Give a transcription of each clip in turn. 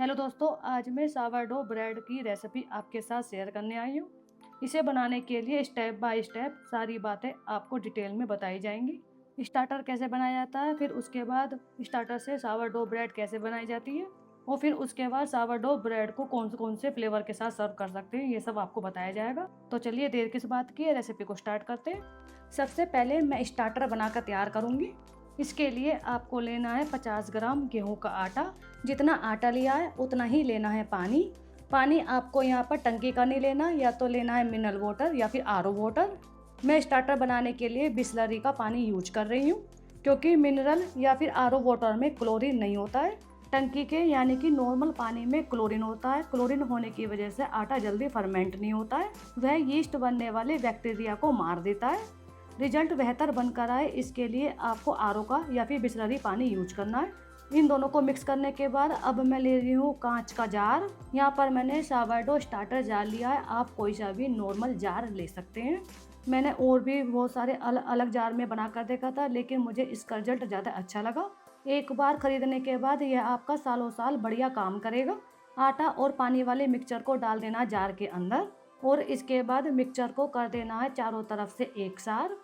Hello दोस्तों, आज मैं सावरडो ब्रेड की रेसिपी आपके साथ शेयर करने आई हूँ। इसे बनाने के लिए स्टेप बाय स्टेप सारी बातें आपको डिटेल में बताई जाएंगी। स्टार्टर कैसे बनाया जाता है, फिर उसके बाद स्टार्टर से सावरडो ब्रेड कैसे बनाई जाती है, और फिर उसके बाद सावरडो ब्रेड को कौन से फ्लेवर के साथ सर्व कर सकते हैं, ये सब आपको बताया जाएगा। तो चलिए देर किस बात की है, रेसिपी को स्टार्ट करते हैं। सबसे पहले मैं स्टार्टर बनाकर तैयार करूँगी। इसके लिए आपको लेना है 50 ग्राम गेहूं का आटा। जितना आटा लिया है उतना ही लेना है पानी। पानी आपको यहाँ पर टंकी का नहीं लेना, या तो लेना है मिनरल वाटर या फिर आरओ वाटर। मैं स्टार्टर बनाने के लिए बिसलरी का पानी यूज कर रही हूँ, क्योंकि मिनरल या फिर आरओ वाटर में क्लोरीन नहीं होता है। टंकी के यानी कि नॉर्मल पानी में क्लोरीन होता है। क्लोरीन होने की वजह से आटा जल्दी फर्मेंट नहीं होता है, वह यीस्ट बनने वाले बैक्टीरिया को मार देता है। रिजल्ट बेहतर बनकर आए, इसके लिए आपको आरओ का या फिर बिसलरी पानी यूज करना है। इन दोनों को मिक्स करने के बाद अब मैं ले रही हूँ कांच का जार। यहाँ पर मैंने सावरडो स्टार्टर जार लिया है, आप कोई सा भी नॉर्मल जार ले सकते हैं। मैंने और भी बहुत सारे अलग अलग जार में बना कर देखा था, लेकिन मुझे इसका रिजल्ट ज़्यादा अच्छा लगा। एक बार खरीदने के बाद यह आपका सालों साल बढ़िया काम करेगा। आटा और पानी वाले मिक्सचर को डाल देना जार के अंदर, और इसके बाद मिक्सचर को कर देना है चारों तरफ से एक सार।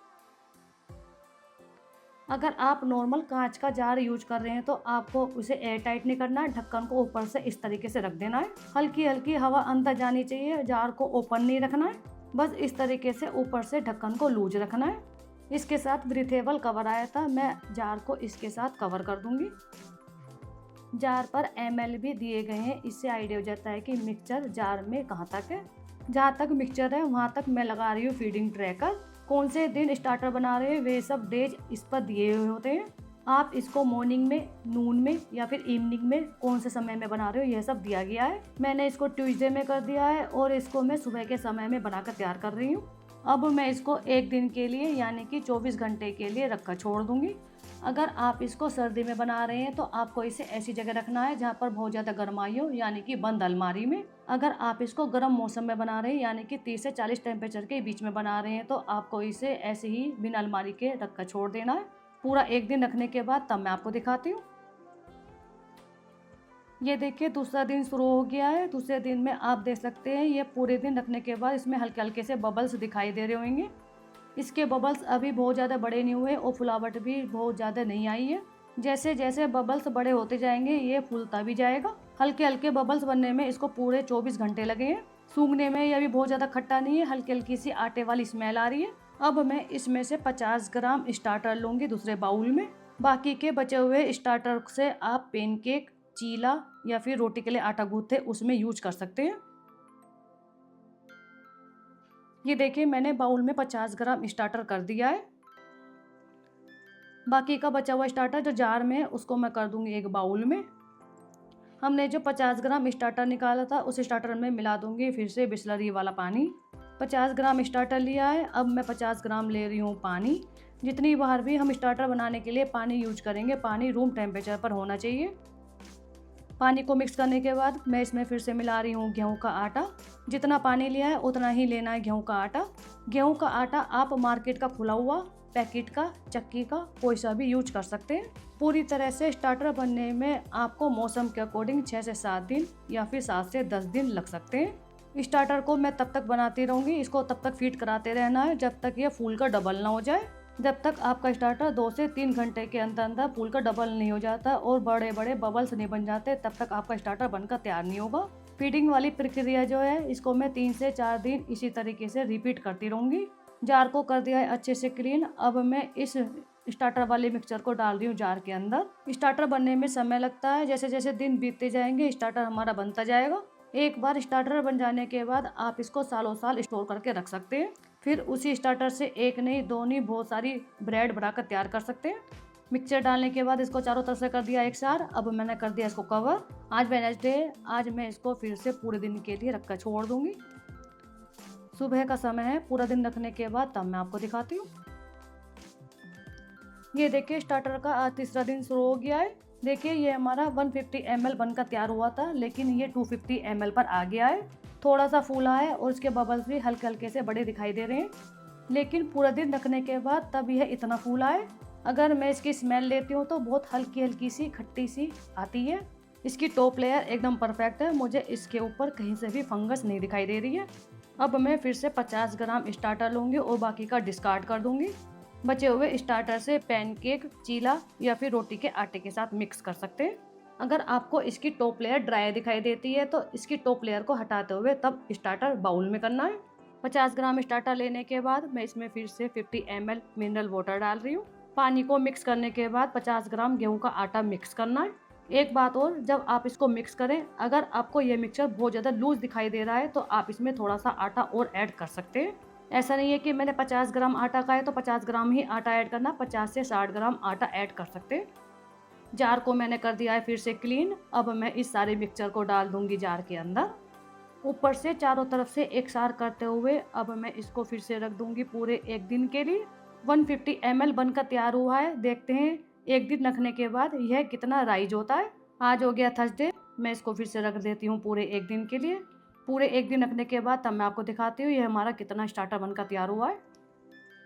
अगर आप नॉर्मल कांच का जार यूज कर रहे हैं तो आपको उसे एयर टाइट नहीं करना है, ढक्कन को ऊपर से इस तरीके से रख देना है। हल्की हल्की हवा अंदर जानी चाहिए, जार को ओपन नहीं रखना है। बस इस तरीके से ऊपर से ढक्कन को लूज रखना है। इसके साथ ब्रीथेबल कवर आया था, मैं जार को इसके साथ कवर कर दूंगी। जार पर एमएल भी दिए गए हैं, इससे आइडिया हो जाता है कि मिक्सचर जार में कहाँ तक है। जहाँ तक मिक्सचर है वहाँ तक मैं लगा रही हूँ फीडिंग ट्रैकर। कौन से दिन स्टार्टर बना रहे हैं वे सब डेज इस पर दिए हुए होते हैं। आप इसको मॉर्निंग में, नून में या फिर इवनिंग में कौन से समय में बना रहे हो यह सब दिया गया है। मैंने इसको ट्यूसडे में कर दिया है और इसको मैं सुबह के समय में बनाकर तैयार कर रही हूँ। अब मैं इसको एक दिन के लिए यानी कि 24 घंटे के लिए रखकर छोड़ दूंगी। अगर आप इसको सर्दी में बना रहे हैं तो आपको इसे ऐसी जगह रखना है जहाँ पर बहुत ज़्यादा गर्माई हो, यानी कि बंद अलमारी में। अगर आप इसको गर्म मौसम में बना रहे हैं यानी कि 30 से 40 टेम्परेचर के बीच में बना रहे हैं तो आपको इसे ऐसे ही बिना अलमारी के रख कर छोड़ देना है। पूरा एक दिन रखने के बाद तब मैं आपको दिखाती हूँ। ये देखिए दूसरा दिन शुरू हो गया है। दूसरे दिन में आप देख सकते हैं ये पूरे दिन रखने के बाद इसमें हल्के हल्के से बबल्स दिखाई दे रहे होंगे। इसके बबल्स अभी बहुत ज़्यादा बड़े नहीं हुए और फुलावट भी बहुत ज़्यादा नहीं आई है। जैसे जैसे बबल्स बड़े होते जाएंगे ये फूलता भी जाएगा। हल्के हल्के बबल्स बनने में इसको पूरे 24 घंटे लगे हैं। सूंघने में यह भी बहुत ज़्यादा खट्टा नहीं है, हल्की हल्की सी आटे वाली स्मेल आ रही है। अब मैं इसमें से 50 ग्राम स्टार्टर लूँगी दूसरे बाउल में। बाकी के बचे हुए स्टार्टर से आप पेनकेक, चीला या फिर रोटी के लिए आटा गूंथे उसमें यूज कर सकते हैं। ये देखिए मैंने बाउल में 50 ग्राम स्टार्टर कर दिया है। बाकी का बचा हुआ स्टार्टर जो जार में है उसको मैं कर दूंगी एक बाउल में। हमने जो 50 ग्राम स्टार्टर निकाला था उस स्टार्टर में मिला दूंगी फिर से बिसलरी वाला पानी। 50 ग्राम स्टार्टर लिया है, अब मैं 50 ग्राम ले रही हूँ पानी। जितनी बार भी हम स्टार्टर बनाने के लिए पानी यूज करेंगे, पानी रूम टेम्परेचर पर होना चाहिए। पानी को मिक्स करने के बाद मैं इसमें फिर से मिला रही हूँ गेहूं का आटा। जितना पानी लिया है उतना ही लेना है गेहूं का आटा। गेहूं का आटा आप मार्केट का खुला हुआ, पैकेट का, चक्की का कोई सा भी यूज कर सकते हैं। पूरी तरह से स्टार्टर बनने में आपको मौसम के अकॉर्डिंग 6 से 7 दिन या फिर 7 से 10 दिन लग सकते हैं। स्टार्टर को मैं तब तक बनाती रहूँगी, इसको तब तक फीड कराते रहना है जब तक ये फूल का डबल ना हो जाए। जब तक आपका स्टार्टर 2 से 3 घंटे के अंदर अंदर फूल का डबल नहीं हो जाता और बड़े बड़े बबल्स नहीं बन जाते तब तक आपका स्टार्टर बनकर तैयार नहीं होगा। फीडिंग वाली प्रक्रिया जो है इसको मैं 3 से 4 दिन इसी तरीके से रिपीट करती रहूँगी। जार को कर दिया है अच्छे से क्लीन। अब मैं इस स्टार्टर वाले मिक्सचर को डाल रही हूँ जार के अंदर। स्टार्टर बनने में समय लगता है, जैसे जैसे दिन बीतते जाएंगे स्टार्टर हमारा बनता जाएगा। एक बार स्टार्टर बन जाने के बाद आप इसको सालों साल स्टोर करके रख सकते हैं। फिर उसी स्टार्टर से एक नहीं, दो नहीं, बहुत सारी ब्रेड बनाकर तैयार कर सकते हैं। मिक्सचर डालने के बाद इसको चारों तरफ से कर दिया एक सार। अब मैंने कर दिया इसको कवर। आज वेडनेसडे है, आज मैं इसको फिर से पूरे दिन के लिए रखकर छोड़ दूंगी। सुबह का समय है, पूरा दिन रखने के बाद तब मैं आपको दिखाती हूँ। ये देखिए स्टार्टर का आज तीसरा दिन शुरू हो गया है। देखिए ये हमारा 150 ml बनकर तैयार हुआ था, लेकिन ये 250 ml पर आ गया है। थोड़ा सा फूला है और इसके बबल्स भी हल्के हल्के से बड़े दिखाई दे रहे हैं, लेकिन पूरा दिन रखने के बाद तब यह इतना फूला है। अगर मैं इसकी स्मेल लेती हूँ तो बहुत हल्की हल्की सी खट्टी सी आती है। इसकी टॉप लेयर एकदम परफेक्ट है, मुझे इसके ऊपर कहीं से भी फंगस नहीं दिखाई दे रही है। अब मैं फिर से 50 ग्राम स्टार्टर लूँगी और बाकी का डिस्कार्ड कर दूँगी। बचे हुए स्टार्टर से पैनकेक, चीला या फिर रोटी के आटे के साथ मिक्स कर सकते हैं। अगर आपको इसकी टॉप लेयर ड्राई दिखाई देती है तो इसकी टॉप लेयर को हटाते हुए तब स्टार्टर बाउल में करना है। 50 ग्राम स्टार्टर लेने के बाद मैं इसमें फिर से 50 ml मिनरल वाटर डाल रही हूँ। पानी को मिक्स करने के बाद 50 ग्राम गेहूं का आटा मिक्स करना है। एक बात और, जब आप इसको मिक्स करें, अगर आपको ये मिक्सचर बहुत ज़्यादा लूज दिखाई दे रहा है तो आप इसमें थोड़ा सा आटा और ऐड कर सकते हैं। ऐसा नहीं है कि मैंने 50 ग्राम आटा का है तो 50 ग्राम ही आटा ऐड करना, 50 से 60 ग्राम आटा ऐड कर सकते हैं। जार को मैंने कर दिया है फिर से क्लीन। अब मैं इस सारे मिक्सचर को डाल दूंगी जार के अंदर। ऊपर से चारों तरफ से एक सार करते हुए अब मैं इसको फिर से रख दूंगी पूरे एक दिन के लिए। 150 ml बनकर तैयार हुआ है। देखते हैं एक दिन रखने के बाद यह कितना राइज होता है। आज हो गया थर्सडे, मैं इसको फिर से रख देती हूँ पूरे एक दिन के लिए। पूरे एक दिन रखने के बाद तब मैं आपको दिखाती हूँ ये हमारा कितना स्टार्टर बनकर तैयार हुआ है।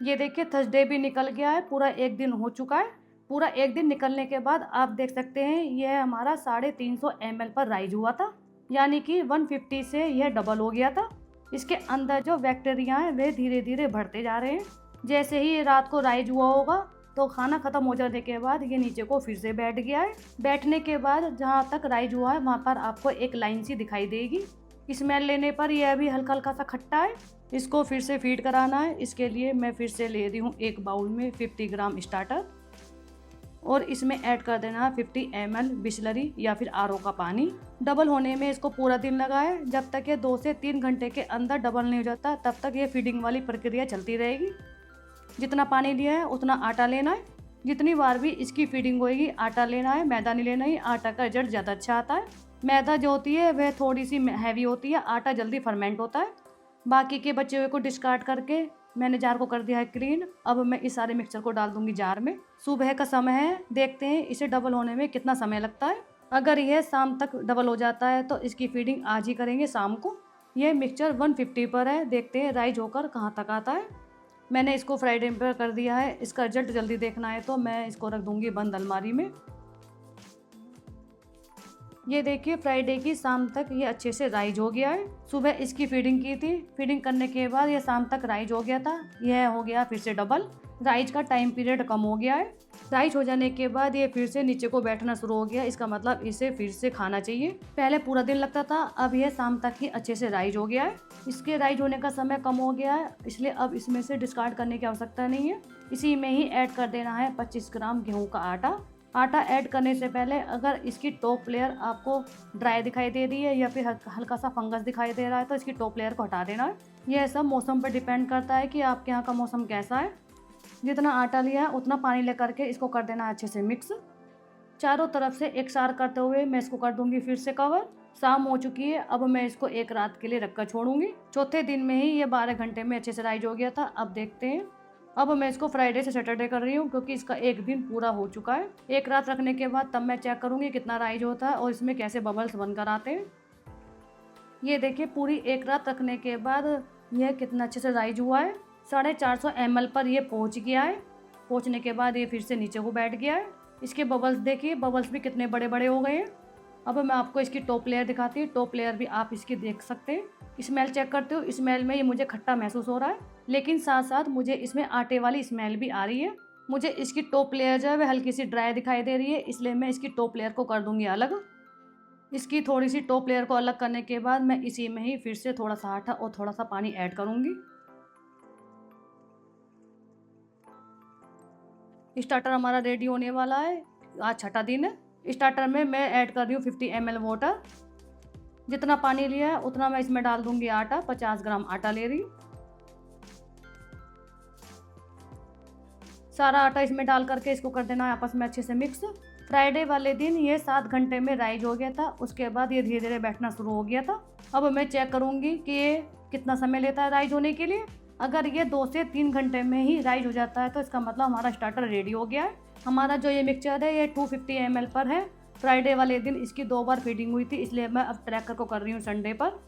ये देखिए थर्सडे भी निकल गया है, पूरा एक दिन हो चुका है। पूरा एक दिन निकलने के बाद आप देख सकते हैं यह हमारा 350 ml पर राइज हुआ था, यानी कि 150 से यह डबल हो गया था। इसके अंदर जो बैक्टीरिया हैं वे धीरे धीरे बढ़ते जा रहे हैं। जैसे ही रात को राइज हुआ होगा तो खाना खत्म हो जाने के बाद ये नीचे को फिर से बैठ गया है। बैठने के बाद जहाँ तक राइज हुआ है वहाँ पर आपको एक लाइन सी दिखाई देगी। स्मेल लेने पर यह अभी हल्का हल्का सा खट्टा है। इसको फिर से फीड कराना है। इसके लिए मैं फिर से ले रही हूँ एक बाउल में 50 ग्राम स्टार्टर और इसमें ऐड कर देना है 50 ml बिस्लरी या फिर आरओ का पानी। डबल होने में इसको पूरा दिन लगा है। जब तक ये 2 से 3 घंटे के अंदर डबल नहीं हो जाता तब तक ये फीडिंग वाली प्रक्रिया चलती रहेगी। जितना पानी लिया है उतना आटा लेना है। जितनी बार भी इसकी फीडिंग होएगी आटा लेना है, मैदा नहीं लेना ही। आटा का रिजल्ट ज़्यादा अच्छा आता है। मैदा जो होती है वह थोड़ी सी हैवी होती है, आटा जल्दी फर्मेंट होता है। बाकी के बचे हुए को डिस्कार्ड करके मैंने जार को कर दिया है क्लीन। अब मैं इस सारे मिक्सचर को डाल दूंगी जार में। सुबह का समय है, देखते हैं इसे डबल होने में कितना समय लगता है। अगर यह शाम तक डबल हो जाता है तो इसकी फीडिंग आज ही करेंगे शाम को। यह मिक्सचर 150 पर है, देखते हैं राइज होकर कहाँ तक आता है। मैंने इसको फ्राइडे पर कर दिया है। इसका रिजल्ट जल्दी देखना है तो मैं इसको रख दूंगी बंद अलमारी में। ये देखिए फ्राइडे की शाम तक ये अच्छे से राइज हो गया है। सुबह इसकी फीडिंग की थी, फीडिंग करने के बाद ये शाम तक राइज हो गया था। यह हो गया फिर से डबल। राइज का टाइम पीरियड कम हो गया है। राइज हो जाने के बाद ये फिर से नीचे को बैठना शुरू हो गया। इसका मतलब इसे फिर से खाना चाहिए। पहले पूरा दिन लगता था, अब यह शाम तक ही अच्छे से राइज हो गया है। इसके राइज होने का समय कम हो गया है, इसलिए अब इसमें से डिस्कार्ड करने की आवश्यकता नहीं है। इसी में ही ऐड कर देना है 25 ग्राम गेहूँ का आटा। आटा ऐड करने से पहले अगर इसकी टॉप लेयर आपको ड्राई दिखाई दे रही है या फिर हल्का सा फंगस दिखाई दे रहा है तो इसकी टॉप लेयर को हटा देना है। यह सब मौसम पर डिपेंड करता है कि आपके यहाँ का मौसम कैसा है। जितना आटा लिया है उतना पानी लेकर के इसको कर देना अच्छे से मिक्स। चारों तरफ से एक सार करते हुए मैं इसको कर दूंगी फिर से कवर। शाम हो चुकी है, अब मैं इसको एक रात के लिए रखकर छोड़ूंगी। चौथे दिन में ही ये 12 घंटे में अच्छे से राइज हो गया था। अब देखते हैं। अब मैं इसको फ्राइडे से सैटरडे कर रही हूँ क्योंकि इसका एक दिन पूरा हो चुका है। एक रात रखने के बाद तब मैं चेक करूँगी कितना राइज होता है और इसमें कैसे बबल्स बनकर आते हैं। ये देखिए पूरी एक रात रखने के बाद यह कितना अच्छे से राइज हुआ है। 450 ml पर यह पहुँच गया है। पहुँचने के बाद ये फिर से नीचे को बैठ गया है। इसके बबल्स देखिए, बबल्स भी कितने बड़े बड़े हो गए हैं। अब मैं आपको इसकी टॉप लेयर दिखाती हूँ। टॉप लेयर भी आप इसकी देख सकते हैं। स्मेल चेक करते हो, स्मेल में ये मुझे खट्टा महसूस हो रहा है, लेकिन साथ साथ मुझे इसमें आटे वाली स्मेल भी आ रही है। मुझे इसकी टॉप लेयर जो है वह हल्की सी ड्राई दिखाई दे रही है, इसलिए मैं इसकी टॉप लेयर को कर दूंगी अलग। इसकी थोड़ी सी टॉप लेयर को अलग करने के बाद मैं इसी में ही फिर से थोड़ा सा आटा और थोड़ा सा पानी ऐड करूंगी। स्टार्टर हमारा रेडी होने वाला है। आज छठा दिन है। स्टार्टर में मैं ऐड कर रही हूँ 50 ml वाटर। जितना पानी लिया है उतना मैं इसमें डाल दूंगी आटा। 50 ग्राम आटा ले रही हूँ। सारा आटा इसमें डाल करके इसको कर देना है आपस में अच्छे से मिक्स। फ्राइडे वाले दिन ये 7 घंटे में राइज हो गया था। उसके बाद ये धीरे धीरे बैठना शुरू हो गया था। अब मैं चेक करूँगी कि ये कितना समय लेता है राइज होने के लिए। अगर ये 2 से 3 घंटे में ही राइज हो जाता है तो इसका मतलब हमारा स्टार्टर रेडी हो गया है। हमारा जो ये मिक्सचर है ये 250 ml पर है। फ्राइडे वाले दिन इसकी 2 बार फीडिंग हुई थी, इसलिए मैं अब ट्रैकर को कर रही हूँ संडे पर।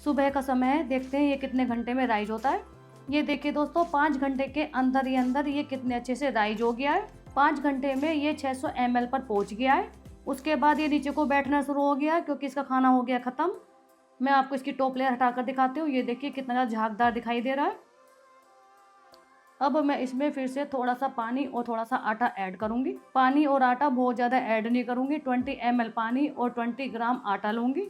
सुबह का समय है, देखते हैं ये कितने घंटे में राइज होता है। ये देखिए दोस्तों 5 घंटे के अंदर ही अंदर ये कितने अच्छे से राइज हो गया है। 5 घंटे में ये 600 ml पर पहुँच गया है उसके बाद ये नीचे को बैठना शुरू हो गया क्योंकि इसका खाना हो गया ख़त्म। मैं आपको इसकी टॉप लेयर हटाकर दिखाती हूँ। ये देखिए कितना ज़्यादा झागदार दिखाई दे रहा है। अब मैं इसमें फिर से थोड़ा सा पानी और थोड़ा सा आटा ऐड करूँगी। पानी और आटा बहुत ज़्यादा ऐड नहीं करूँगी। 20 ml पानी और 20 ग्राम आटा लूँगी।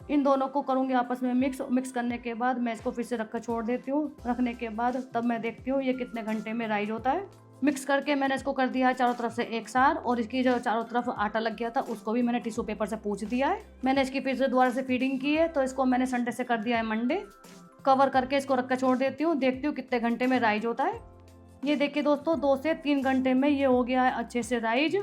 इन दोनों को करूँगी आपस में मिक्स करने के बाद मैं इसको फिर से रखकर छोड़ देती हूँ। रखने के बाद तब मैं देखती हूँ ये कितने घंटे में राइज होता है। मिक्स करके मैंने इसको कर दिया है चारों तरफ से एक सार, और इसकी जो चारों तरफ आटा लग गया था उसको भी मैंने टिश्यू पेपर से पोंछ दिया है। मैंने इसकी फिर से दोबारा से फीडिंग की है, तो इसको मैंने संडे से कर दिया है मंडे। कवर करके इसको रख कर छोड़ देती हूँ। देखती हूँ कितने घंटे में राइज होता है। ये देखिए दोस्तों 2 से 3 घंटे में ये हो गया है अच्छे से राइज।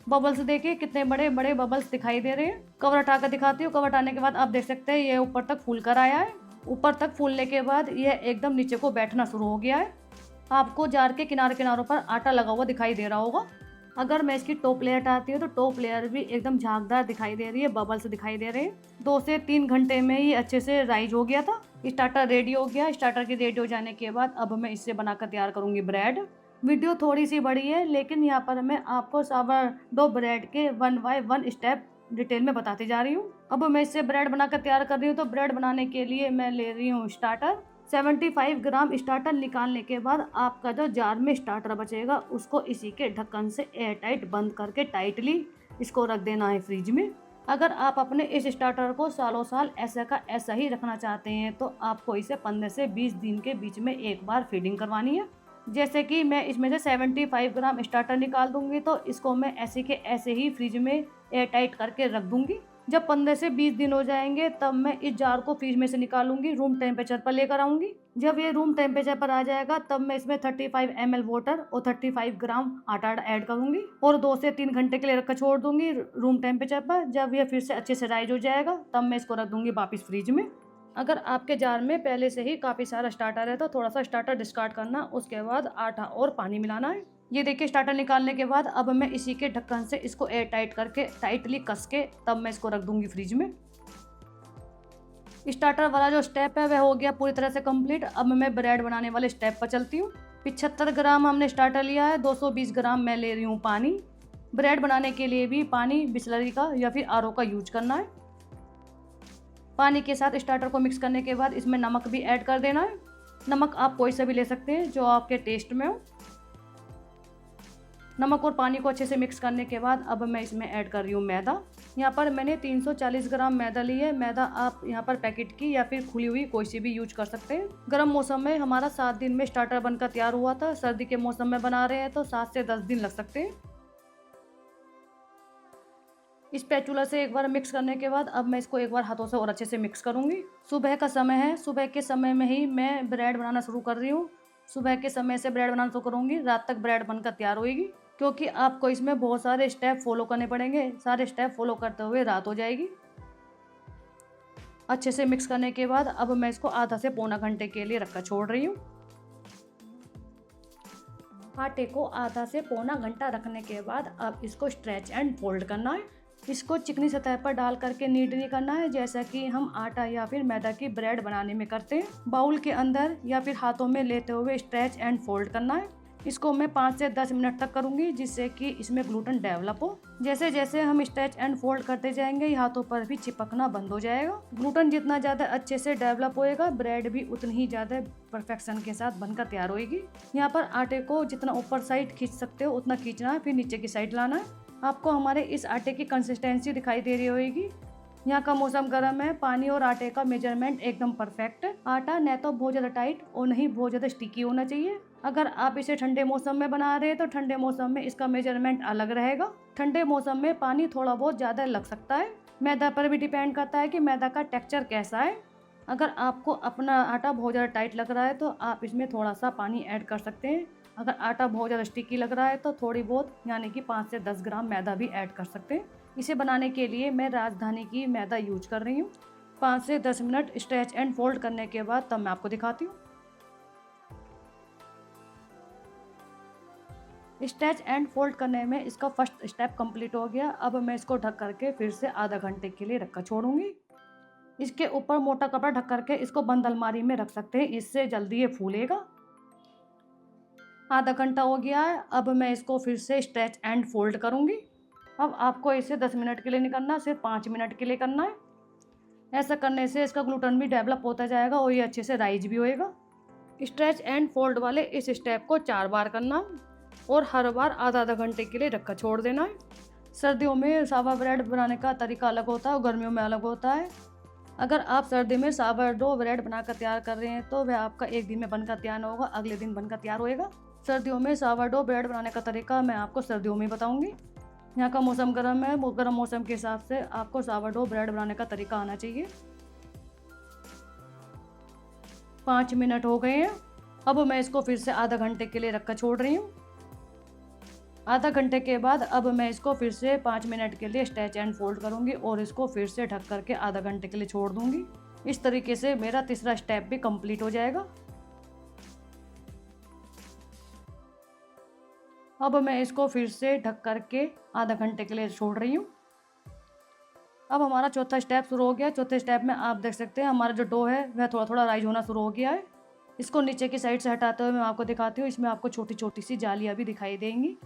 बबल्स देखिए कितने बड़े बड़े बबल्स दिखाई दे रहे हैं। कवर हटा कर दिखाती हूँ। कवर हटाने के बाद आप देख सकते हैं ये ऊपर तक फूल कर आया है। ऊपर तक फूलने के बाद यह एकदम नीचे को बैठना शुरू हो गया है। आपको जार के किनारों पर आटा लगा हुआ दिखाई दे रहा होगा। अगर मैं इसकी टॉप लेयर हटाती हूँ तो टॉप लेयर भी एकदम झागदार दिखाई दे रही है, बबल्स दिखाई दे रहे हैं। 2 से 3 घंटे में ही अच्छे से राइज हो गया था। स्टार्टर रेडी हो गया। स्टार्टर की रेडी हो जाने के बाद अब मैं इससे बनाकर तैयार करूँगी ब्रेड। वीडियो थोड़ी सी बड़ी है, लेकिन यहाँ पर मैं आपको सावरडो ब्रेड के 1 बाय 1 स्टेप डिटेल में बताती जा रही हूँ। अब मैं इससे ब्रेड बनाकर तैयार कर रही हूँ। तो ब्रेड बनाने के लिए मैं ले रही हूँ स्टार्टर। 75 ग्राम स्टार्टर निकालने के बाद आपका जो जार में स्टार्टर बचेगा उसको इसी के ढक्कन से एयर टाइट बंद करके टाइटली इसको रख देना है फ्रिज में। अगर आप अपने इस स्टार्टर को सालों साल ऐसा का ऐसा ही रखना चाहते हैं तो आपको इसे 15 से 20 दिन के बीच में एक बार फीडिंग करवानी है। जैसे कि मैं इसमें से 75 ग्राम स्टार्टर निकाल दूंगी, तो इसको मैं ऐसे के ऐसे ही फ्रिज में एयर टाइट करके रख दूंगी। जब 15 से 20 दिन हो जाएंगे तब मैं इस जार को फ्रिज में से निकालूंगी, रूम टेम्परेचर पर लेकर आऊंगी। जब ये रूम टेम्परेचर पर आ जाएगा तब मैं इसमें 35 ml वाटर और 35 ग्राम आटा ऐड करूंगी और 2 से 3 घंटे के लिए रखकर छोड़ दूंगी रूम टेम्परेचर पर। जब ये फिर से अच्छे से राइज हो जाएगा तब मैं इसको रख दूंगी वापस फ्रिज में। अगर आपके जार में पहले से ही काफ़ी सारा स्टार्टर है तो थोड़ा सा स्टार्टर डिस्कार्ड करना, उसके बाद आटा और पानी मिलाना है। ये देखिए स्टार्टर निकालने के बाद अब मैं इसी के ढक्कन से इसको एयर टाइट करके टाइटली कस के तब मैं इसको रख दूंगी फ्रिज में। स्टार्टर वाला जो स्टेप है वह हो गया पूरी तरह से कंप्लीट। अब मैं ब्रेड बनाने वाले स्टेप पर चलती हूँ। 75 ग्राम हमने स्टार्टर लिया है। 220 ग्राम मैं ले रही हूँ पानी। ब्रेड बनाने के लिए भी पानी बिसलरी का या फिर आरओ का यूज करना है। पानी के साथ स्टार्टर को मिक्स करने के बाद इसमें नमक भी ऐड कर देना है। नमक आप कोई सा भी ले सकते हैं जो आपके टेस्ट में हो। नमक और पानी को अच्छे से मिक्स करने के बाद अब मैं इसमें ऐड कर रही हूँ मैदा। यहाँ पर मैंने 340 ग्राम मैदा ली है। मैदा आप यहाँ पर पैकेट की या फिर खुली हुई कोई सी भी यूज कर सकते हैं। गर्म मौसम में हमारा 7 दिन में स्टार्टर बनकर तैयार हुआ था। सर्दी के मौसम में बना रहे हैं तो 7 से 10 दिन लग सकते हैं। इस स्पैचुला से एक बार मिक्स करने के बाद अब मैं इसको एक बार हाथों से और अच्छे से मिक्स करूँगी। सुबह का समय है। सुबह के समय में ही मैं ब्रेड बनाना शुरू कर रही हूँ। सुबह के समय से ब्रेड बनाना शुरू करूँगी, रात तक ब्रेड बनकर तैयार होगी, क्योंकि आपको इसमें बहुत सारे स्टेप फॉलो करने पड़ेंगे। सारे स्टेप फॉलो करते हुए रात हो जाएगी। अच्छे से मिक्स करने के बाद अब मैं इसको आधा से पौना घंटे के लिए रखकर छोड़ रही हूँ। आटे को आधा से पौना घंटा रखने के बाद अब इसको स्ट्रेच एंड फोल्ड करना है। इसको चिकनी सतह पर डाल करके नीड नहीं करना है, जैसा कि हम आटा या फिर मैदा की ब्रेड बनाने में करते हैं। बाउल के अंदर या फिर हाथों में लेते हुए स्ट्रेच एंड फोल्ड करना है। इसको मैं 5 से 10 मिनट तक करूंगी, जिससे कि इसमें ग्लूटेन डेवलप हो। जैसे जैसे हम स्ट्रेच एंड फोल्ड करते जाएंगे ये हाथों पर भी चिपकना बंद हो जाएगा। ग्लूटेन जितना ज़्यादा अच्छे से डेवलप होएगा, ब्रेड भी उतनी ही ज़्यादा परफेक्शन के साथ बनकर तैयार होएगी। यहाँ पर आटे को जितना ऊपर साइड खींच सकते हो उतना खींचना है, फिर नीचे की साइड लाना है। आपको हमारे इस आटे की कंसिस्टेंसी दिखाई दे रही होगी। यहाँ का मौसम गर्म है। पानी और आटे का मेजरमेंट एकदम परफेक्ट है। आटा न तो बहुत ज़्यादा टाइट और नहीं बहुत ज़्यादा स्टिकी होना चाहिए। अगर आप इसे ठंडे मौसम में बना रहे हैं तो ठंडे मौसम में इसका मेजरमेंट अलग रहेगा। ठंडे मौसम में पानी थोड़ा बहुत ज़्यादा लग सकता है। मैदा पर भी डिपेंड करता है कि मैदा का टेक्सचर कैसा है। अगर आपको अपना आटा बहुत ज़्यादा टाइट लग रहा है तो आप इसमें थोड़ा सा पानी ऐड कर सकते हैं। अगर आटा बहुत ज़्यादा स्टिकी लग रहा है तो थोड़ी बहुत यानी कि 5 से 10 ग्राम मैदा भी ऐड कर सकते हैं। इसे बनाने के लिए मैं राजधानी की मैदा यूज कर रही हूँ। 5 से 10 मिनट स्ट्रेच एंड फोल्ड करने के बाद तब मैं आपको दिखाती हूँ। स्ट्रेच एंड फोल्ड करने में इसका फर्स्ट स्टेप कंप्लीट हो गया। अब मैं इसको ढक करके फिर से आधा घंटे के लिए रखकर छोड़ूंगी। इसके ऊपर मोटा कपड़ा ढक करके इसको बंद अलमारी में रख सकते हैं, इससे जल्दी ये फूलेगा। आधा घंटा हो गया है। अब मैं इसको फिर से स्ट्रेच एंड फोल्ड करूंगी। अब आपको इसे 10 मिनट के लिए नहीं करना, सिर्फ 5 मिनट के लिए करना है। ऐसा करने से इसका ग्लूटन भी डेवलप होता जाएगा और ये अच्छे से राइज भी होएगा। स्ट्रेच एंड फोल्ड वाले इस स्टेप को 4 बार करना और हर बार आधा आधा घंटे के लिए रखकर छोड़ देना है। सर्दियों में सावा ब्रेड बनाने का तरीका अलग होता है और गर्मियों में अलग होता है। अगर आप सर्दी में सावरडो ब्रेड बनाकर तैयार कर रहे हैं तो वह आपका एक दिन में बनकर तैयार न होगा, अगले दिन बनकर तैयार होएगा। सर्दियों में सावरडो ब्रेड बनाने का तरीका मैं आपको सर्दियों में बताऊंगी। यहाँ का मौसम गर्म है, गर्म मौसम के हिसाब से आपको सावरडो ब्रेड बनाने का तरीका आना चाहिए। 5 मिनट हो गए हैं। अब मैं इसको फिर से आधा घंटे के लिए रखकर छोड़ रही हूँ। आधा घंटे के बाद अब मैं इसको फिर से 5 मिनट के लिए स्ट्रेच एंड फोल्ड करूँगी और इसको फिर से ढक करके आधा घंटे के लिए छोड़ दूँगी। इस तरीके से मेरा तीसरा स्टेप भी कंप्लीट हो जाएगा। अब मैं इसको फिर से ढक करके आधा घंटे के लिए छोड़ रही हूँ। अब हमारा चौथा स्टेप शुरू हो गया। चौथे स्टेप में आप देख सकते हैं हमारा जो डो है वह थोड़ा थोड़ा राइज होना शुरू हो गया है। इसको नीचे की साइड से हटाते हुए मैं आपको दिखाती हूँ। इसमें आपको छोटी छोटी सी जालियाँ भी दिखाई देंगी।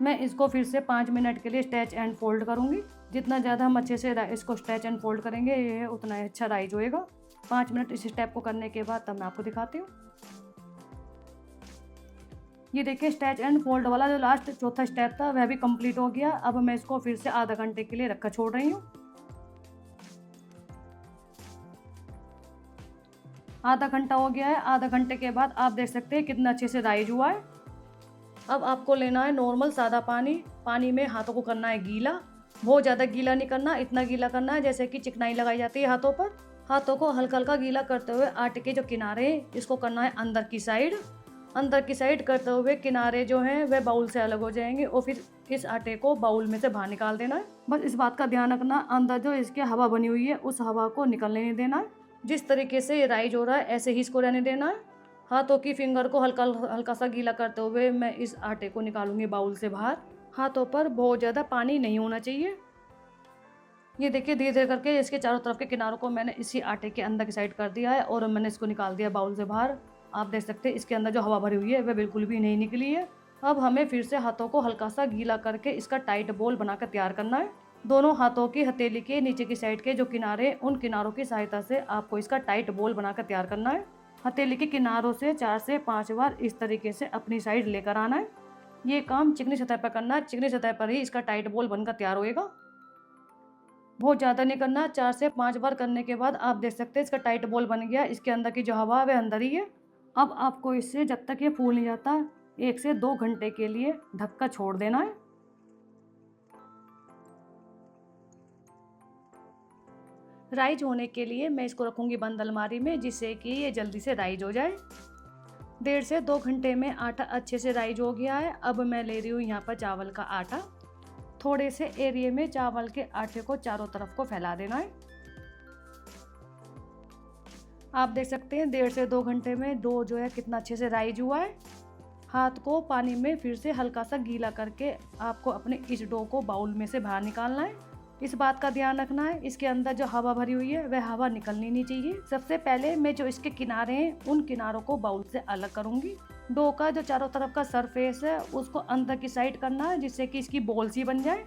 मैं इसको फिर से 5 मिनट के लिए स्ट्रेच एंड फोल्ड करूँगी। जितना ज़्यादा हम अच्छे से इसको स्ट्रेच एंड फोल्ड करेंगे ये उतना अच्छा राइज होएगा। 5 मिनट इस स्टेप को करने के बाद तब मैं आपको दिखाती हूँ। ये देखिए स्ट्रेच एंड फोल्ड वाला जो लास्ट चौथा स्टेप था वह भी कंप्लीट हो गया। अब मैं इसको फिर से आधा घंटे के लिए रखकर छोड़ रही हूँ। आधा घंटा हो गया है। आधा घंटे के बाद आप देख सकते हैं कितना अच्छे से राइज हुआ है। अब आपको लेना है नॉर्मल सादा पानी। पानी में हाथों को करना है गीला। बहुत ज़्यादा गीला नहीं करना, इतना गीला करना है जैसे कि चिकनाई लगाई जाती है हाथों पर। हाथों को हल्का हल्का गीला करते हुए आटे के जो किनारे हैं इसको करना है अंदर की साइड। अंदर की साइड करते हुए किनारे जो हैं वह बाउल से अलग हो जाएंगे और फिर इस आटे को बाउल में से बाहर निकाल देना है। बस इस बात का ध्यान रखना अंदर जो इसके हवा बनी हुई है उस हवा को निकलने नहीं देना है। जिस तरीके से ये राइज हो रहा है ऐसे ही इसको रहने देना है। हाथों की फिंगर को हल्का हल्का सा गीला करते हुए मैं इस आटे को निकालूंगी बाउल से बाहर। हाथों पर बहुत ज़्यादा पानी नहीं होना चाहिए। ये देखिए धीरे धीरे करके इसके चारों तरफ के किनारों को मैंने इसी आटे के अंदर की साइड कर दिया है और मैंने इसको निकाल दिया बाउल से बाहर। आप देख सकते हैं इसके अंदर जो हवा भरी हुई है वह बिल्कुल भी नहीं निकली है। अब हमें फिर से हाथों को हल्का सा गीला करके इसका टाइट बॉल बनाकर तैयार करना है। दोनों हाथों की हथेली के नीचे की साइड के जो किनारे उन किनारों की सहायता से आपको इसका टाइट बॉल बनाकर तैयार करना है। हथेली के किनारों से 4 से 5 बार इस तरीके से अपनी साइड लेकर आना है। ये काम चिकनी सतह पर करना है। चिकनी सतह पर ही इसका टाइट बॉल बनकर तैयार होएगा। बहुत ज़्यादा नहीं करना। 4 से 5 बार करने के बाद आप देख सकते हैं इसका टाइट बॉल बन गया। इसके अंदर की जो हवा है वह अंदर ही है। अब आपको इससे जब तक ये फूल नहीं जाता 1 से 2 घंटे के लिए ढककर छोड़ देना है। राइज होने के लिए मैं इसको रखूँगी बंद अलमारी में जिससे कि ये जल्दी से राइज हो जाए। 1.5 से 2 घंटे में आटा अच्छे से राइज हो गया है। अब मैं ले रही हूँ यहाँ पर चावल का आटा। थोड़े से एरिया में चावल के आटे को चारों तरफ को फैला देना है। आप देख सकते हैं 1.5 से 2 घंटे में डो जो है कितना अच्छे से राइज हुआ है। हाथ को पानी में फिर से हल्का सा गीला करके आपको अपने इस डो को बाउल में से बाहर निकालना है। इस बात का ध्यान रखना है इसके अंदर जो हवा भरी हुई है वह हवा निकलनी नहीं चाहिए। सबसे पहले मैं जो इसके किनारे हैं उन किनारों को बाउल से अलग करूंगी। डो का जो चारों तरफ का सरफेस है उसको अंदर की साइड करना है जिससे कि इसकी बॉल सी बन जाए।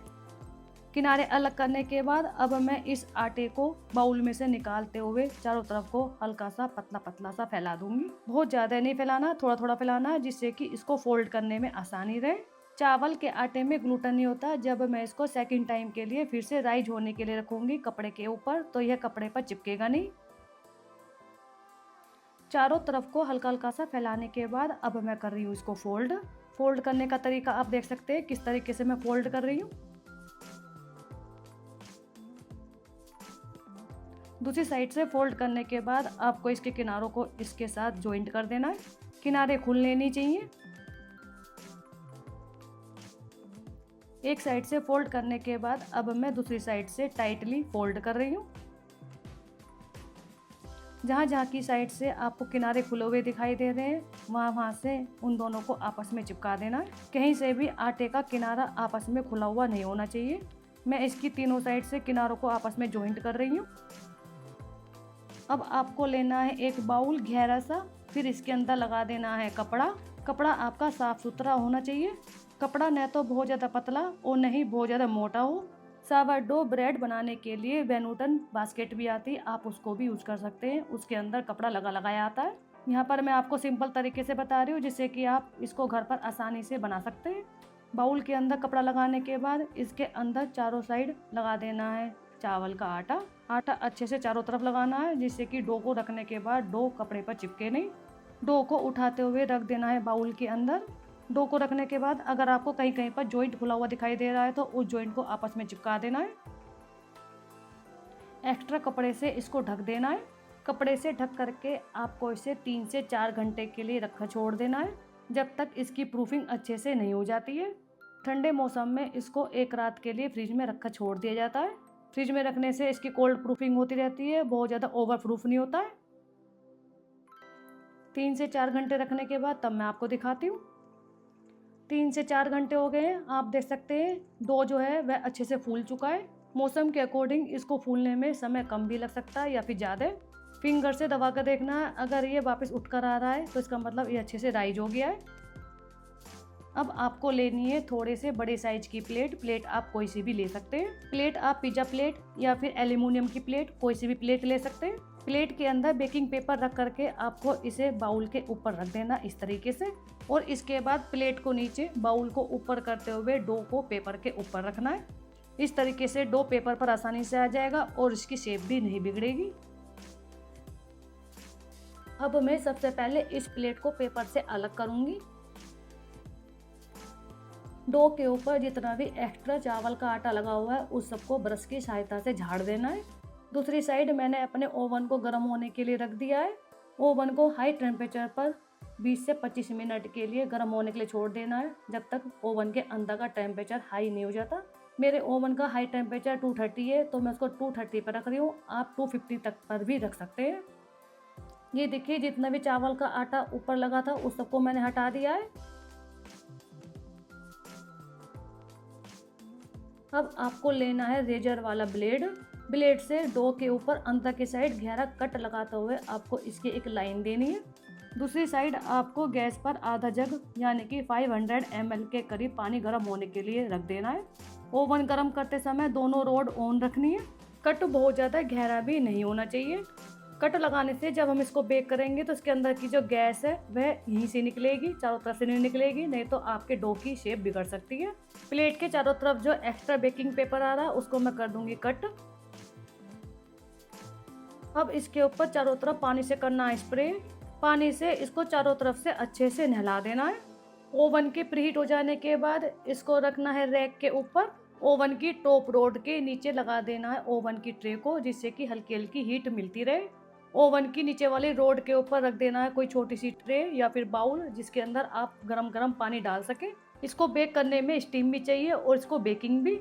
किनारे अलग करने के बाद अब मैं इस आटे को बाउल में से निकालते हुए चारों तरफ को हल्का सा पतला पतला सा फैला दूंगी। बहुत ज़्यादा नहीं फैलाना, थोड़ा थोड़ा फैलाना है जिससे कि इसको फोल्ड करने में आसानी रहे। चावल के आटे में ग्लूटेन नहीं होता। जब मैं इसको सेकंड टाइम के लिए फिर से राइज होने के लिए रखूंगी कपड़े के ऊपर तो यह कपड़े पर चिपकेगा नहीं। चारों तरफ को हल्का हल्का सा फैलाने के बाद अब मैं कर रही हूँ इसको फोल्ड। फोल्ड करने का तरीका आप देख सकते हैं किस तरीके से मैं फोल्ड कर रही हूँ। दूसरी साइड से फोल्ड करने के बाद आपको इसके किनारों को इसके साथ जॉइंट कर देना है। किनारे खुलने नहीं चाहिए। एक साइड से फोल्ड करने के बाद अब मैं दूसरी साइड से टाइटली फोल्ड कर रही हूँ। जहाँ जहाँ की साइड से आपको किनारे खुले हुए दिखाई दे रहे हैं वहाँ से उन दोनों को आपस में चिपका देना है। कहीं से भी आटे का किनारा आपस में खुला हुआ नहीं होना चाहिए। मैं इसकी तीनों साइड से किनारों को आपस में जॉइंट कर रही हूँ। अब आपको लेना है एक बाउल गहरा सा, फिर इसके अंदर लगा देना है कपड़ा। कपड़ा आपका साफ सुथरा होना चाहिए। कपड़ा न तो बहुत ज़्यादा पतला और न ही बहुत ज़्यादा मोटा हो। सावरडो ब्रेड बनाने के लिए वेनूटन बास्केट भी आती है, आप उसको भी यूज़ कर सकते हैं। उसके अंदर कपड़ा लगाया आता है। यहाँ पर मैं आपको सिंपल तरीके से बता रही हूँ जिससे कि आप इसको घर पर आसानी से बना सकते हैं। बाउल के अंदर कपड़ा लगाने के बाद इसके अंदर चारों साइड लगा देना है चावल का आटा। आटा अच्छे से चारों तरफ लगाना है जिससे कि डो को रखने के बाद डो कपड़े पर चिपके नहीं। डो को उठाते हुए रख देना है बाउल के अंदर। डो को रखने के बाद अगर आपको कहीं कहीं पर जॉइंट खुला हुआ दिखाई दे रहा है तो उस जॉइंट को आपस में चिपका देना है। एक्स्ट्रा कपड़े से इसको ढक देना है। कपड़े से ढक करके आपको इसे 3 से 4 घंटे के लिए रखा छोड़ देना है जब तक इसकी प्रूफिंग अच्छे से नहीं हो जाती है। ठंडे मौसम में इसको एक रात के लिए फ्रिज में रखा छोड़ दिया जाता है। फ्रिज में रखने से इसकी कोल्ड प्रूफिंग होती रहती है, बहुत ज़्यादा ओवर प्रूफ नहीं होता है। 3 से 4 घंटे रखने के बाद तब मैं आपको दिखाती हूँ। 3 से 4 घंटे हो गए हैं, आप देख सकते हैं डो जो है वह अच्छे से फूल चुका है। मौसम के अकॉर्डिंग इसको फूलने में समय कम भी लग सकता है या फिर ज़्यादा। फिंगर से दबा कर देखना है, अगर ये वापस उठकर आ रहा है तो इसका मतलब ये अच्छे से राइज हो गया है। अब आपको लेनी है थोड़े से बड़े साइज की प्लेट आप कोई सी भी ले सकते हैं। प्लेट आप पिज्ज़ा प्लेट या फिर एल्यूमिनियम की प्लेट, कोई सी भी प्लेट ले सकते हैं। प्लेट के अंदर बेकिंग पेपर रख करके आपको इसे बाउल के ऊपर रख देना इस तरीके से, और इसके बाद प्लेट को नीचे बाउल को ऊपर करते हुए डो को पेपर के ऊपर रखना है। इस तरीके से डो पेपर पर आसानी से आ जाएगा और इसकी शेप भी नहीं बिगड़ेगी। अब मैं सबसे पहले इस प्लेट को पेपर से अलग करूंगी। डो के ऊपर जितना भी एक्स्ट्रा चावल का आटा लगा हुआ है उस सबको ब्रश की सहायता से झाड़ देना है। दूसरी साइड मैंने अपने ओवन को गर्म होने के लिए रख दिया है। ओवन को हाई टेम्परेचर पर 20 से 25 मिनट के लिए गर्म होने के लिए छोड़ देना है जब तक ओवन के अंदर का टेम्परेचर हाई नहीं हो जाता। मेरे ओवन का हाई टेम्परेचर 230 है तो मैं उसको 230 पर रख रही हूँ, आप 250 तक पर भी रख सकते हैं। ये देखिए जितना भी चावल का आटा ऊपर लगा था उस सबको मैंने हटा दिया है। अब आपको लेना है रेजर वाला ब्लेड से डो के ऊपर अंदर की साइड गहरा कट लगाते हुए आपको इसकी एक लाइन देनी है। दूसरी साइड आपको गैस पर आधा जग यानी कि 500 ml के करीब पानी गर्म होने के लिए रख देना है। ओवन गर्म करते समय दोनों रोड ऑन रखनी है। कट बहुत ज़्यादा गहरा भी नहीं होना चाहिए। कट लगाने से जब हम इसको बेक करेंगे तो इसके अंदर की जो गैस है वह यहीं से निकलेगी, चारों तरफ से नहीं निकलेगी, नहीं तो आपके डो की शेप बिगड़ सकती है। प्लेट के चारों तरफ जो एक्स्ट्रा बेकिंग पेपर आ रहा है उसको मैं कर दूंगी कट। अब इसके ऊपर चारों तरफ पानी से करना है स्प्रे। पानी से इसको चारों तरफ से अच्छे से नहला देना है। ओवन के प्रीहीट हो जाने के बाद इसको रखना है रैक के ऊपर। ओवन की टॉप रोड के नीचे लगा देना है ओवन की ट्रे को जिससे कि हल्की हल्की हीट मिलती रहे। ओवन की नीचे वाली रोड के ऊपर रख देना है कोई छोटी सी ट्रे या फिर बाउल जिसके अंदर आप गरम गरम पानी डाल सके। इसको बेक करने में स्टीम भी चाहिए और इसको बेकिंग भी।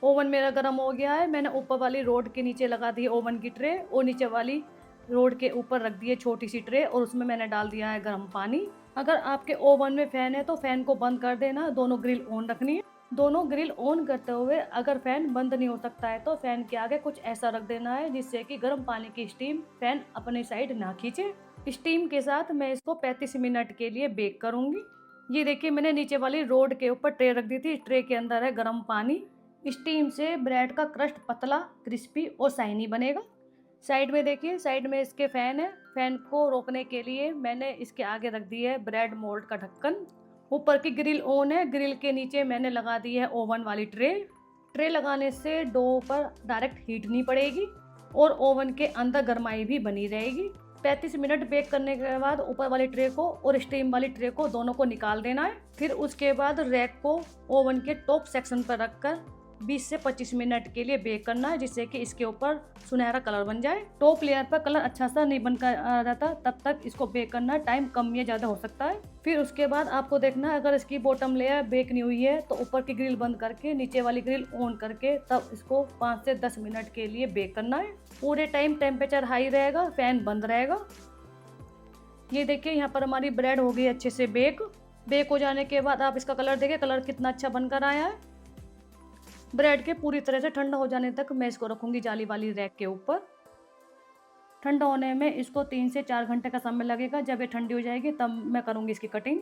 ओवन मेरा गर्म हो गया है, मैंने ऊपर वाली रोड के नीचे लगा दी ओवन की ट्रे और नीचे वाली रोड के ऊपर रख दी है छोटी सी ट्रे और उसमें मैंने डाल दिया है गर्म पानी। अगर आपके ओवन में फ़ैन है तो फ़ैन को बंद कर देना, दोनों ग्रिल ऑन रखनी है। दोनों ग्रिल ऑन करते हुए अगर फ़ैन बंद नहीं हो सकता है तो फ़ैन के आगे कुछ ऐसा रख देना है जिससे कि गर्म पानी की स्टीम फ़ैन अपनी साइड ना खींचे। स्टीम के साथ मैं इसको 35 मिनट के लिए बेक करूँगी। ये देखिए मैंने नीचे वाली रोड के ऊपर ट्रे रख दी थी, ट्रे के अंदर है गर्म पानी। स्टीम से ब्रेड का क्रस्ट पतला, क्रिस्पी और शाइनी बनेगा। साइड में देखिए, साइड में इसके फ़ैन है। फ़ैन को रोकने के लिए मैंने इसके आगे रख दी है ब्रेड मोल्ड का ढक्कन। ऊपर की ग्रिल ऑन है, ग्रिल के नीचे मैंने लगा दी है ओवन वाली ट्रे लगाने से डो पर डायरेक्ट हीट नहीं पड़ेगी और ओवन के अंदर गर्माई भी बनी रहेगी। 35 मिनट बेक करने के बाद ऊपर वाली ट्रे को और स्टीम वाली ट्रे को दोनों को निकाल देना है। फिर उसके बाद रैक को ओवन के टॉप सेक्शन पर रखकर 20 से 25 मिनट के लिए बेक करना है जिससे कि इसके ऊपर सुनहरा कलर बन जाए। टॉप लेयर पर कलर अच्छा सा नहीं बनकर आ जाता तब तक इसको बेक करना, टाइम कम या ज़्यादा हो सकता है। फिर उसके बाद आपको देखना है अगर इसकी बॉटम लेयर बेक नहीं हुई है तो ऊपर की ग्रिल बंद करके नीचे वाली ग्रिल ऑन करके तब इसको 5 से 10 मिनट के लिए बेक करना है। पूरे टाइम टेम्परेचर हाई रहेगा, फैन बंद रहेगा। ये देखिए यहाँ पर हमारी ब्रेड हो गई अच्छे से बेक हो जाने के बाद आप इसका कलर देखिए, कलर कितना अच्छा बनकर आया है। ब्रेड के पूरी तरह से ठंडा हो जाने तक मैं इसको रखूंगी जाली वाली रैक के ऊपर। ठंडा होने में इसको 3 से 4 घंटे का समय लगेगा। जब ये ठंडी हो जाएगी तब मैं करूंगी इसकी कटिंग।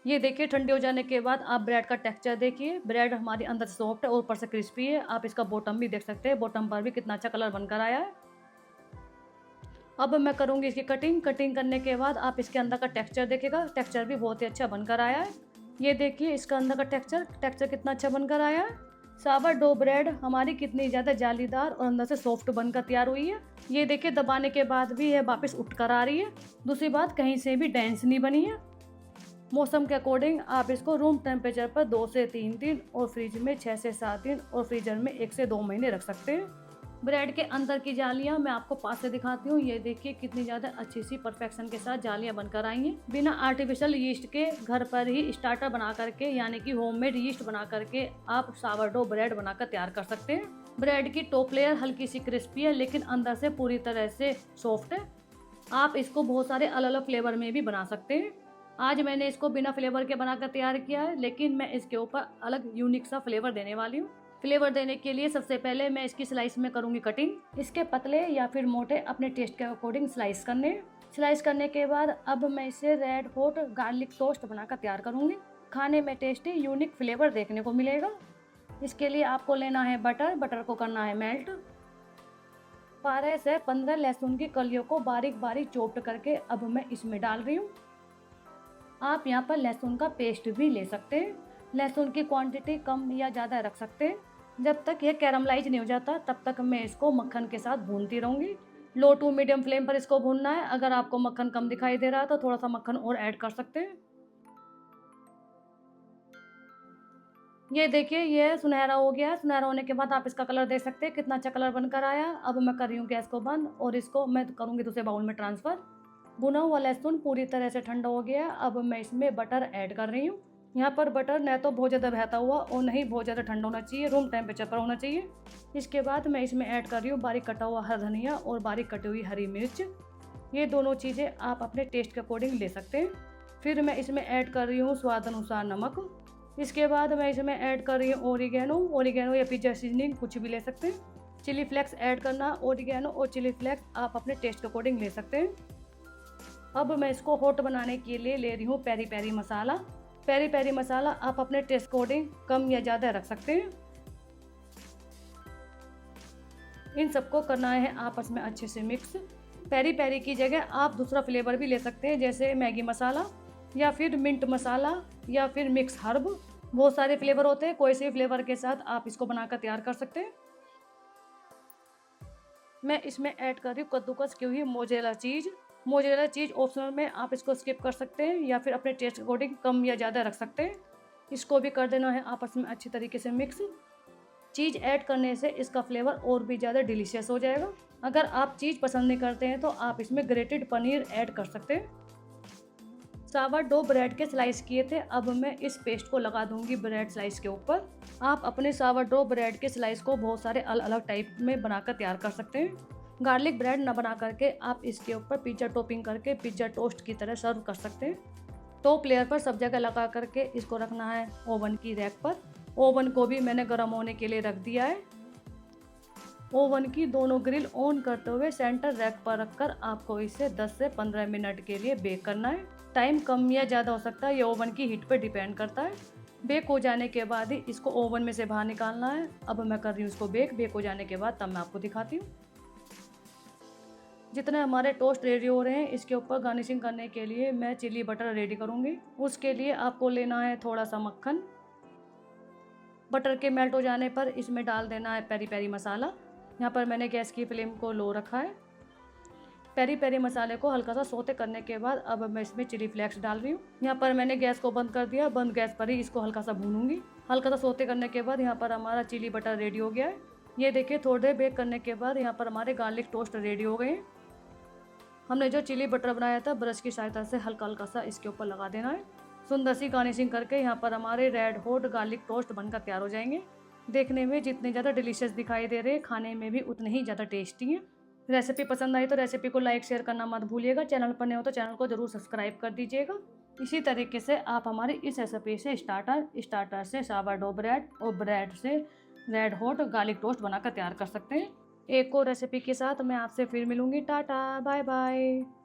ये देखिए ठंडी हो जाने के बाद आप ब्रेड का टेक्सचर देखिए, ब्रेड हमारी अंदर से सॉफ्ट है और ऊपर से क्रिस्पी है। आप इसका बॉटम भी देख सकते हैं, बॉटम पर भी कितना अच्छा कलर बनकर आया है। अब मैं करूँगी इसकी कटिंग करने के बाद आप इसके अंदर का टेक्सचर देखिएगा, टेक्सचर भी बहुत ही अच्छा बनकर आया है। ये देखिए इसका अंदर का टेक्सचर कितना अच्छा बनकर आया है। सावर डो ब्रेड हमारी कितनी ज़्यादा जालीदार और अंदर से सॉफ्ट बनकर तैयार हुई है। ये देखिए दबाने के बाद भी यह वापस उठ कर आ रही है। दूसरी बात, कहीं से भी डेंस नहीं बनी है। मौसम के अकॉर्डिंग आप इसको रूम टेम्परेचर पर 2 से 3 दिन और फ्रिज में 6 से 7 दिन और फ्रीजर में 1 से 2 महीने रख सकते हैं। ब्रेड के अंदर की जालियाँ मैं आपको पास से दिखाती हूँ। ये देखिए कितनी ज़्यादा अच्छी सी परफेक्शन के साथ जालियाँ बनकर आई हैं। बिना आर्टिफिशियल यीस्ट के घर पर ही स्टार्टर बना करके यानी कि होममेड यीस्ट बना करके आप सावरडो ब्रेड बनाकर तैयार कर सकते हैं। ब्रेड की टॉप लेयर हल्की सी क्रिस्पी है लेकिन अंदर से पूरी तरह से सॉफ्ट है। आप इसको बहुत सारे अलग अलग फ्लेवर में भी बना सकते हैं। आज मैंने इसको बिना फ्लेवर के बनाकर तैयार किया है, लेकिन मैं इसके ऊपर अलग यूनिक सा फ्लेवर देने वाली हूँ। फ्लेवर देने के लिए सबसे पहले मैं इसकी स्लाइस में करूँगी कटिंग। इसके पतले या फिर मोटे अपने टेस्ट के अकॉर्डिंग स्लाइस करने के बाद अब मैं इसे रेड हॉट गार्लिक टोस्ट बनाकर तैयार करूँगी। खाने में टेस्टी यूनिक फ्लेवर देखने को मिलेगा। इसके लिए आपको लेना है बटर को करना है मेल्ट। 12 से 15 लहसुन की कलियों को बारीक बारीक चॉप्ड करके अब मैं इसमें डाल रही हूँ। आप यहाँ पर लहसुन का पेस्ट भी ले सकते हैं। लहसुन की क्वांटिटी कम या ज़्यादा रख सकते हैं। जब तक ये कैरमलाइज नहीं हो जाता तब तक मैं इसको मक्खन के साथ भूनती रहूँगी। लो टू मीडियम फ्लेम पर इसको भूनना है। अगर आपको मक्खन कम दिखाई दे रहा है तो थोड़ा सा मक्खन और ऐड कर सकते हैं। ये देखिए ये सुनहरा हो गया है। सुनहरा होने के बाद आप इसका कलर देख सकते हैं कितना अच्छा कलर बनकर आया। अब मैं कर रही हूँ गैस को बंद और इसको मैं करूँगी दूसरे बाउल में ट्रांसफ़र। भुना हुआ लहसुन पूरी तरह से ठंडा हो गया। अब मैं इसमें बटर ऐड कर रही हूँ। यहाँ पर बटर न तो बहुत ज़्यादा बहता हुआ और नहीं बहुत ज़्यादा ठंडा होना चाहिए, रूम टेम्परेचर पर होना चाहिए। इसके बाद मैं इसमें ऐड कर रही हूँ बारीक कटा हुआ हरा धनिया और बारीक कटी हुई हरी मिर्च। ये दोनों चीज़ें आप अपने टेस्ट के अकॉर्डिंग ले सकते हैं। फिर मैं इसमें ऐड कर रही हूँ स्वाद अनुसार नमक। इसके बाद मैं इसमें ऐड कर रही हूँ ओरिगेनो या पिज्जा सीजनिंग कुछ भी ले सकते हैं। चिली फ्लेक्स ऐड करना। ओरिगेनो और चिली फ्लेक्स आप अपने टेस्ट के अकॉर्डिंग ले सकते हैं। अब मैं इसको हॉट बनाने के लिए ले रही हूँ पेरी पेरी मसाला। पेरी पेरी मसाला आप अपने टेस्ट के अकॉर्डिंग कम या ज़्यादा रख सकते हैं। इन सबको करना है आपस में अच्छे से मिक्स। पेरी पेरी की जगह आप दूसरा फ्लेवर भी ले सकते हैं, जैसे मैगी मसाला या फिर मिंट मसाला या फिर मिक्स हर्ब। बहुत सारे फ्लेवर होते हैं, कोई से फ्लेवर के साथ आप इसको बनाकर तैयार कर सकते हैं। मैं इसमें ऐड कर रही हूँ कद्दूकस की हुई मोज़रेला चीज़ ऑप्शनल में, आप इसको स्किप कर सकते हैं या फिर अपने टेस्ट के अकॉर्डिंग कम या ज़्यादा रख सकते हैं। इसको भी कर देना है आपस में अच्छी तरीके से मिक्स। चीज़ ऐड करने से इसका फ्लेवर और भी ज़्यादा डिलीशियस हो जाएगा। अगर आप चीज़ पसंद नहीं करते हैं तो आप इसमें ग्रेटेड पनीर ऐड कर सकते हैं। सावर डो ब्रेड के स्लाइस किए थे, अब मैं इस पेस्ट को लगा दूंगी ब्रेड स्लाइस के ऊपर। आप अपने सावर डो ब्रेड के स्लाइस को बहुत सारे अलग अलग टाइप में बनाकर तैयार कर सकते हैं। गार्लिक ब्रेड न बना करके आप इसके ऊपर पिज्ज़ा टॉपिंग करके पिज्ज़ा टोस्ट की तरह सर्व कर सकते हैं। टॉप लेयर पर सब जगह लगा करके इसको रखना है ओवन की रैक पर। ओवन को भी मैंने गर्म होने के लिए रख दिया है। ओवन की दोनों ग्रिल ऑन करते हुए सेंटर रैक पर रखकर आपको इसे 10 से 15 मिनट के लिए बेक करना है। टाइम कम या ज़्यादा हो सकता है, ये ओवन की हीट पर डिपेंड करता है। बेक हो जाने के बाद ही इसको ओवन में से बाहर निकालना है। अब मैं कर रही हूँ इसको बेक हो जाने के बाद तब मैं आपको दिखाती हूँ। जितने हमारे टोस्ट रेडी हो रहे हैं इसके ऊपर गार्निशिंग करने के लिए मैं चिली बटर रेडी करूँगी। उसके लिए आपको लेना है थोड़ा सा मक्खन। बटर के मेल्ट हो जाने पर इसमें डाल देना है पेरी पेरी मसाला। यहाँ पर मैंने गैस की फ्लेम को लो रखा है। पेरी पेरी मसाले को हल्का सा सोते करने के बाद अब मैं इसमें चिली फ्लेक्स डाल रही हूँ। यहाँ पर मैंने गैस को बंद कर दिया। बंद गैस पर ही इसको हल्का सा भूनूंगी। हल्का सा सोते करने के बाद यहाँ पर हमारा चिली बटर रेडी हो गया है। ये देखिए थोड़ी देर बेक करने के बाद यहाँ पर हमारे गार्लिक टोस्ट रेडी हो गए हैं। हमने जो चिली बटर बनाया था ब्रश की सहायता से हल्का हल्का सा इसके ऊपर लगा देना है। सुंदर सी गार्निशिंग करके यहाँ पर हमारे रेड हॉट गार्लिक टोस्ट बनकर तैयार हो जाएंगे। देखने में जितने ज़्यादा डिलीशियस दिखाई दे रहे हैं, खाने में भी उतने ही ज़्यादा टेस्टी हैं। रेसिपी पसंद आई तो रेसिपी को लाइक शेयर करना मत भूलिएगा। चैनल पर नए हो तो चैनल को ज़रूर सब्सक्राइब कर दीजिएगा। इसी तरीके से आप हमारी इस रेसिपी से स्टार्टर से सावर डो ब्रेड और ब्रेड से रेड हॉट गार्लिक टोस्ट बनाकर तैयार कर सकते हैं। एक और रेसिपी के साथ मैं आपसे फिर मिलूंगी। Tata bye bye.